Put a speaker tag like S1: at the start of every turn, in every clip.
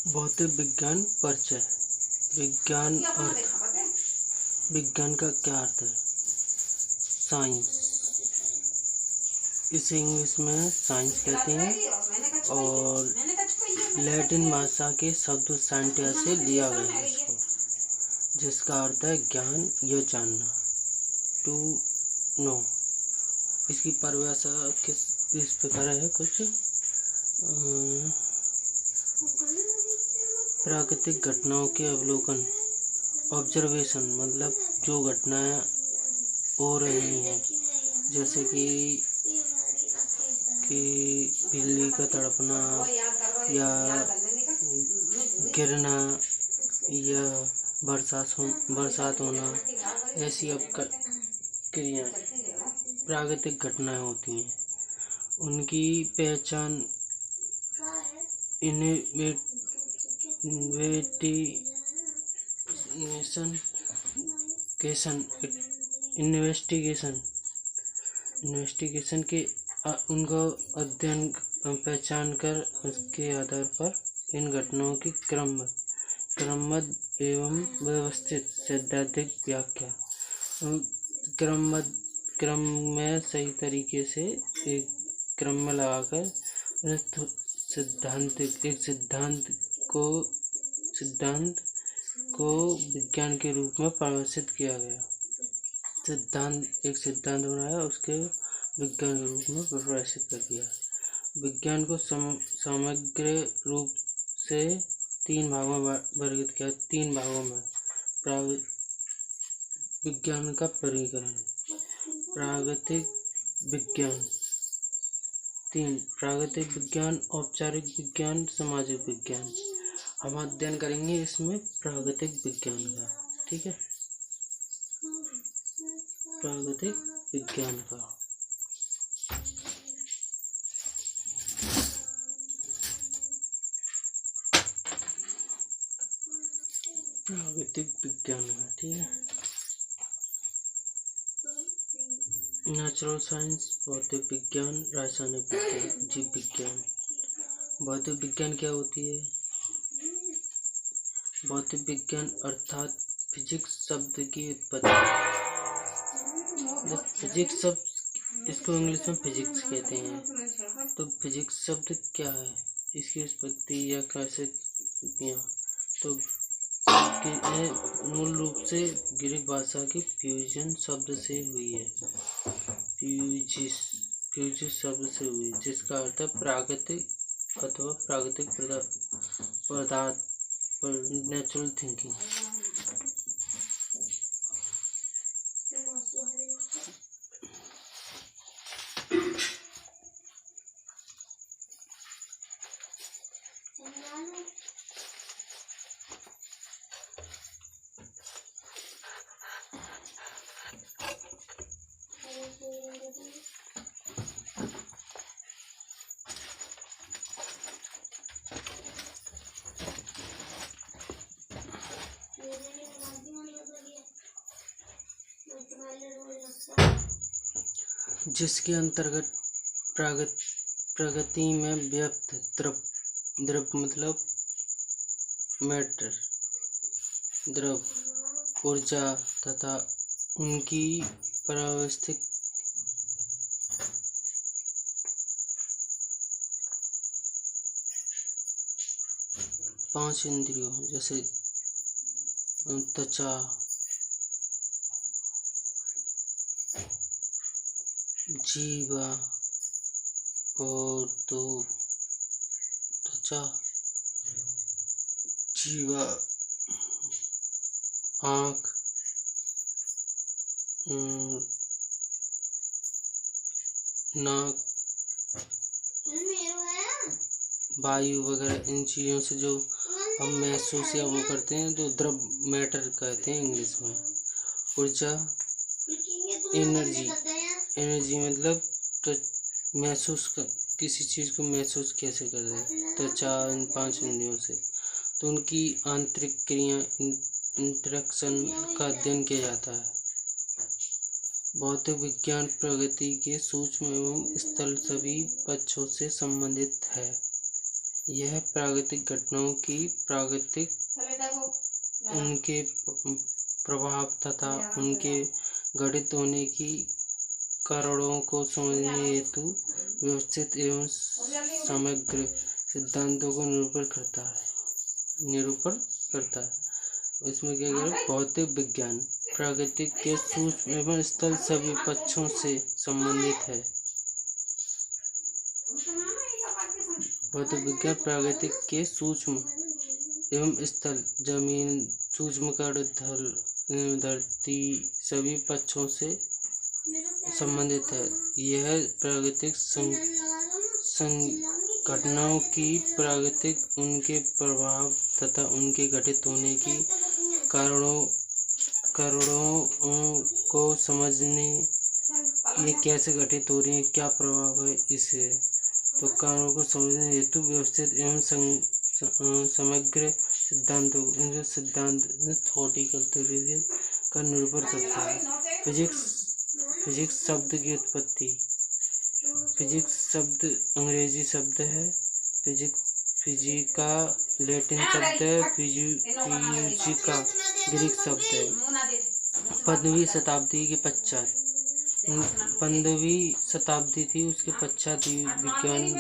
S1: भौतिक विज्ञान परिचय। विज्ञान अर्थ। विज्ञान का क्या अर्थ है? साइंस। इसे इंग्लिश में साइंस कहते हैं और लैटिन भाषा के शब्द साइंटिया से लिया गया है इसको, जिसका अर्थ है ज्ञान या जानना, टू नो। इसकी परिभाषा इस प्रकार है कुछ। प्राकृतिक घटनाओं के अवलोकन, ऑब्जर्वेशन, मतलब जो घटनाएं हो रही हैं, जैसे कि बिल्ली का तड़पना या गिरना या बरसात होना, ऐसी क्रियाएं प्राकृतिक घटनाएं होती हैं। उनकी पहचान इन्वेस्टिगेशन के उनका अध्ययन पहचान कर उसके आधार पर इन घटनाओं की क्रमबद्ध एवं व्यवस्थित सैद्धांतिक व्याख्या, क्रम में सही तरीके से एक क्रम में लगाकर सिद्धांत को विज्ञान के रूप में परिभाषित किया गया। सिद्धांत बनाया, उसके विज्ञान के रूप में परिभाषित कर दिया। विज्ञान को समग्र रूप से 3 भागों में वर्गीकृत किया। 3 भागों में विज्ञान का वर्गीकरण। प्राकृतिक विज्ञान 3, प्राकृतिक विज्ञान, औपचारिक विज्ञान, सामाजिक विज्ञान। हम अध्ययन करेंगे इसमें प्राकृतिक विज्ञान का, ठीक है। प्राकृतिक विज्ञान का ठीक है। नेचुरल साइंस, भौतिक विज्ञान, रासायनिक विज्ञान, जीव विज्ञान। भौतिक विज्ञान क्या होती है? भौतिक विज्ञान अर्थात फिजिक्स शब्द की उत्पत्ति। फिजिक्स शब्द, इसको इंग्लिश में फिजिक्स कहते हैं। तो फिजिक्स शब्द क्या है, इसकी उत्पत्ति या कैसे किया? तो मूल रूप से ग्रीक भाषा की फ्यूजन शब्द से हुई है। फ्यूजिस शब्द से हुई, जिसका अर्थ है प्राकृतिक अथवा प्राकृतिक पदार्थ, नेचुरल थिंकिंग। जिसके अंतर्गत प्रगति में व्यक्त द्रव मतलब मैटर, द्रव, ऊर्जा तथा उनकी परावस्थित पांच इंद्रियों जैसे त्वचा, जीवा और त्वचा, जीवा, आँख, नाक, वायु वगैरह, इन चीज़ों से जो हम महसूस या वो करते हैं, तो द्रव मैटर कहते हैं इंग्लिश में। ऊर्जा, एनर्जी मतलब महसूस कर, किसी चीज़ को महसूस कैसे कर रहे हैं, त्वचा, इन 5 इंद्रियों से। तो उनकी आंतरिक क्रिया, इंटरेक्शन का अध्ययन किया जाता है। भौतिक विज्ञान प्रगति के सूक्ष्म एवं स्थूल सभी पक्षों से संबंधित है। यह प्राकृतिक घटनाओं की प्राकृतिक उनके प्रभाव तथा उनके घटित होने की कारणों को समझने हेतु व्यवस्थित एवं समग्र सिद्धांतों को निरूपण करता है। इसमें क्या करें? भौतिक विज्ञान प्रकृति के सूक्ष्म एवं स्थूल सभी पक्षों से संबंधित है। भौतिक विज्ञान प्रकृति के सूक्ष्म एवं स्थल जमीन, सूक्ष्म कण, धरती सभी पक्षों से संबंधित है। यह प्राकृतिक घटनाओं की प्राकृतिक उनके प्रभाव तथा उनके घटित होने की कारणों को समझने ये कैसे घटित हो रही है, क्या प्रभाव है इसे, तो कारणों को समझने हेतु व्यवस्थित एवं समग्र सिद्धांत थ्योरेटिकल थ्योरी का निरूपण करता है। फिजिक्स शब्द की उत्पत्ति। फिजिक्स शब्द अंग्रेजी शब्द है। फिजिका लैटिन शब्द है। फिजिका ग्रीक शब्द है। 15वीं शताब्दी के पश्चात 15वीं शताब्दी थी, उसके पश्चात विज्ञान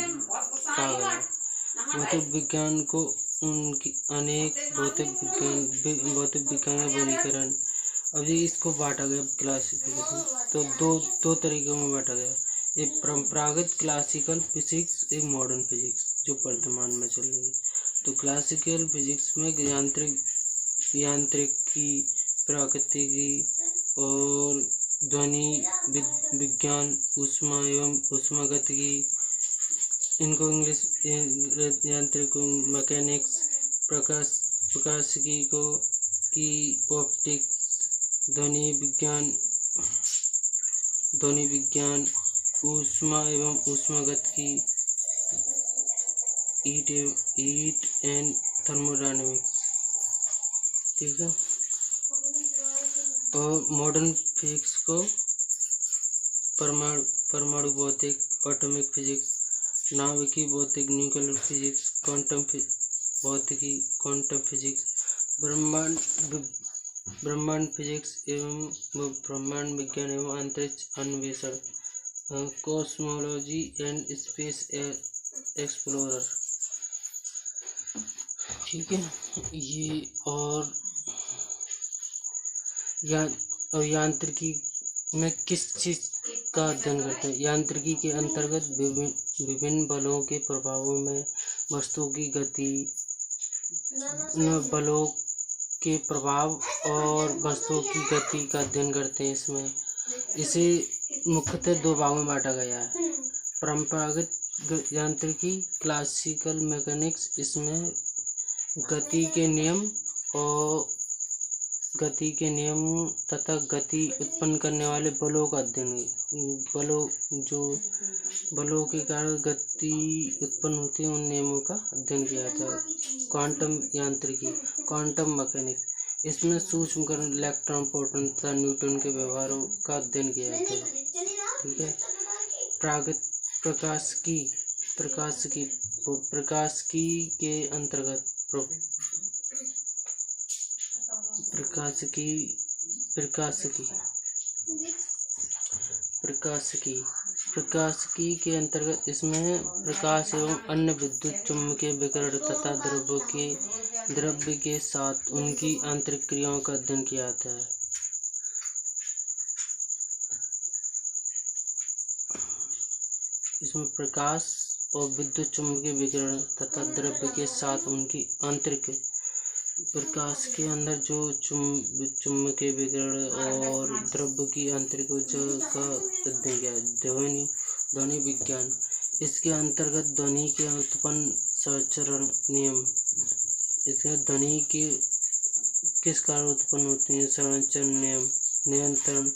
S1: कहा गया। भौतिक विज्ञान को उनकी अनेक भौतिक विज्ञान का वर्गीकरण, अभी इसको बांटा गया क्लासिफिकेशन, तो दो तरीकों में बांटा गया। एक परंपरागत क्लासिकल फिजिक्स, एक मॉडर्न फिजिक्स जो वर्तमान में चल रही है। तो क्लासिकल फिजिक्स में यांत्रिकी, प्राकृतिकी और ध्वनि विज्ञान, ऊष्मा एवं ऊष्मागतिकी, इनको इंग्लिश यांत्रिक मैकेनिक्स, प्रकाशिकी को की ऑप्टिक्स, ध्वनि विज्ञान, ऊष्मा एवं ऊष्मागतिकी, हीट एंड थर्मोडायनेमिक्स, ठीक है। और मॉडर्न फिजिक्स को परमाणु भौतिक, एटॉमिक फिजिक्स, नाभिकीय भौतिक, न्यूक्लियर फिजिक्स, क्वांटम भौतिकी, क्वांटम फिजिक्स, ब्रह्मांड फिजिक्स एवं ब्रह्मांड विज्ञान एवं अंतरिक्ष अन्वेषण, कॉस्मोलॉजी एंड स्पेस एक्सप्लोरर, ठीक है। ये और यांत्रिकी में किस चीज का अध्ययन करते हैं? यांत्रिकी के अंतर्गत विभिन्न बलों के प्रभावों में वस्तुओं की गति, बलों के प्रभाव और वस्तुओं की गति का अध्ययन करते हैं। इसमें इसे मुख्यतः दो भागों में बांटा गया है। परंपरागत यांत्रिकी, क्लासिकल मैकेनिक्स, इसमें गति के नियम तथा गति उत्पन्न करने वाले बलों का अध्ययन है। बलों के कारण गति उत्पन्न होती है, उन नियमों का अध्ययन किया जाता है। क्वांटम यांत्रिकी, क्वांटम मैकेनिक्स, इसमें सूक्ष्म कण, इलेक्ट्रॉन, प्रोटॉन तथा न्यूट्रॉन के व्यवहारों का अध्ययन किया जाता है, ठीक है। प्रकाशिकी के अंतर्गत प्रकाशिकी के अंतर्गत इसमें प्रकाश एवं अन्य विद्युत चुम्बकीय विकिरण तथा द्रव्य के साथ उनकी आंतरिक क्रियाओं का अध्ययन किया जाता है। इसमें प्रकाश और विद्युत चुम्बकीय विकिरण तथा द्रव्य के साथ उनकी आंतरिक, प्रकाश के अंदर जो चुम्बकीय विकिरण और द्रव्य की आंतरिक ऊर्जा का अध्ययन किया। ध्वनि विज्ञान, इसके अंतर्गत ध्वनि के उत्पन्न संचरण नियम, इसके ध्वनि के किस कारण उत्पन्न होती है, संचरण नियम, नियंत्रण,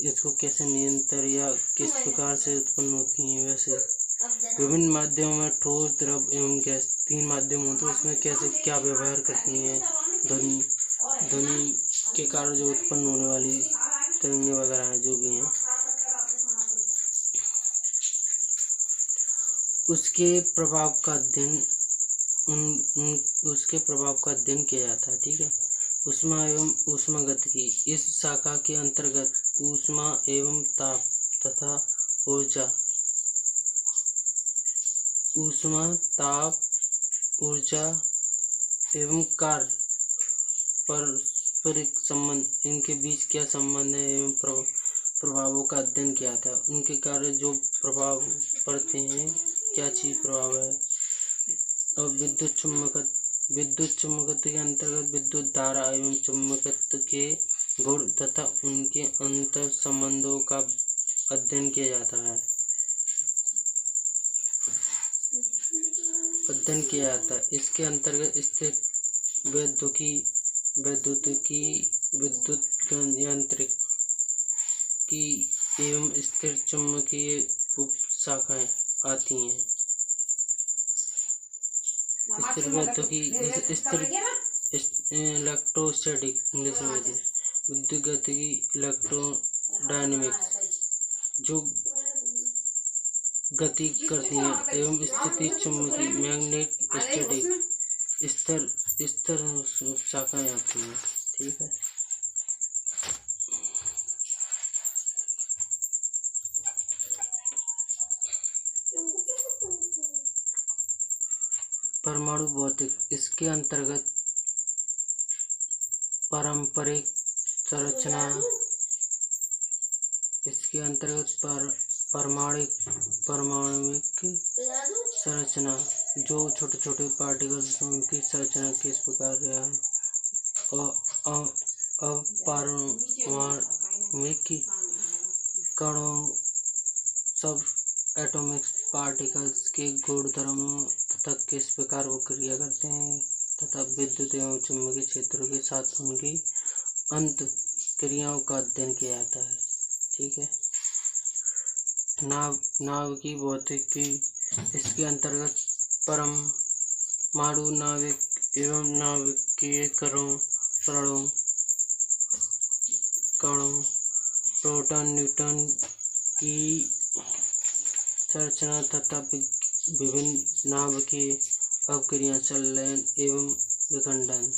S1: इसको कैसे नियंत्रण या किस प्रकार से उत्पन्न होती है। वैसे विभिन्न माध्यमों में ठोस, द्रव एवं गैस, 3 माध्यम होते हैं, उसमें कैसे क्या व्यवहार करती है। ध्वनि के कारण जो उत्पन्न होने वाली तरंगें वगैरह हैं, जो भी हैं, उसके प्रभाव का अध्ययन उसके प्रभाव का अध्ययन किया जाता है। ठीक है। ऊष्मा एवं ऊष्मागतिकी, इस शाखा के अंतर्गत ऊष्मा एवं ताप तथा ऊर्जा, ऊष्मा, ताप, ऊर्जा एवं कार्य, पारस्परिक संबंध, इनके बीच क्या संबंध है एवं प्रभावों का अध्ययन किया था। उनके कार्य जो प्रभाव पड़ते हैं, क्या चीज प्रभाव है। और विद्युत चुम्बकत्व के अंतर्गत विद्युत धारा एवं चुम्बकत्व के गुण तथा उनके अंतर संबंधों का अध्ययन किया जाता है। इसके अंतर्गत स्थिर वैद्युतिकी, विद्युत यांत्रिकी एवं स्थिर चुम्बकीय उप शाखाएं आती हैं। स्थिर वैद्युतिकी, स्थिर इलेक्ट्रोस्टैटिक, इंग्लिश में विद्युत गतिकी, इलेक्ट्रोडायनेमिक्स, जो गति करती हैं, एवं स्थिति चुम्बकी, मैग्नेट स्टैटिक, स्थिर शाखाएं आती हैं। ठीक है। परमाणु भौतिक, इसके अंतर्गत पारंपरिक संरचना, परमाणुविक संरचना, जो छोटे छोटे पार्टिकल्स उनकी संरचना किस प्रकार है। और अपारमाणविक कणों, सब एटॉमिक पार्टिकल्स के गुणधर्मों तथा किस प्रकार वो क्रिया करते हैं, तथा विद्युत एवं चुंबकीय क्षेत्रों के साथ उनकी अंत क्रियाओं का अध्ययन किया जाता है। ठीक है। नाभिकीय भौतिकी, इसके अंतर्गत परमाणु, नाभिक एवं नाभिकीय कणों, प्रोटॉन, न्यूट्रॉन की संरचना तथा विभिन्न नाभिकीय अपक्रिया, संलयन एवं विखंडन।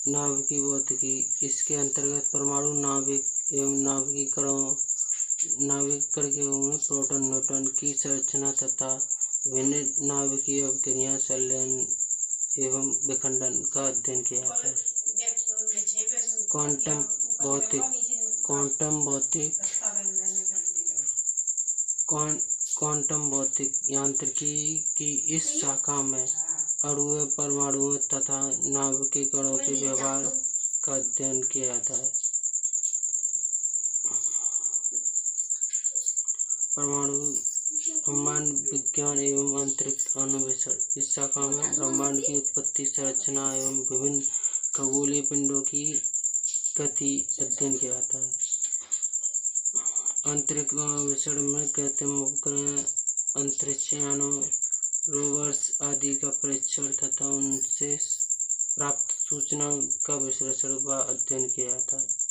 S1: नाभिकीय भौतिकी, इसके अंतर्गत परमाणु, नाभिक एवं नाभिकीय कणों, नाभिक कणों में प्रोटॉन, न्यूट्रॉन की संरचना तथा विभिन्न नाभिकीय अपक्रिया, संलयन एवं विखंडन का अध्ययन किया जाता है। क्वांटम भौतिक यांत्रिकी की इस शाखा में अणुओं, परमाणुओं तथा नाभिकीय कणों के व्यवहार का अध्ययन किया जाता है। ब्रह्मांड विज्ञान एवं अंतरिक्ष अन्वेषण, इस शाखा में ब्रह्मांड की उत्पत्ति, संरचना एवं विभिन्न खगोलीय पिंडों की गति अध्ययन किया जाता है। अंतरिक्ष अन्वेषण में कृत्रिम उपग्रह, अंतरिक्षयानों, रोवर्स आदि का परीक्षण तथा उनसे प्राप्त सूचना का विश्लेषण व अध्ययन किया जाता है।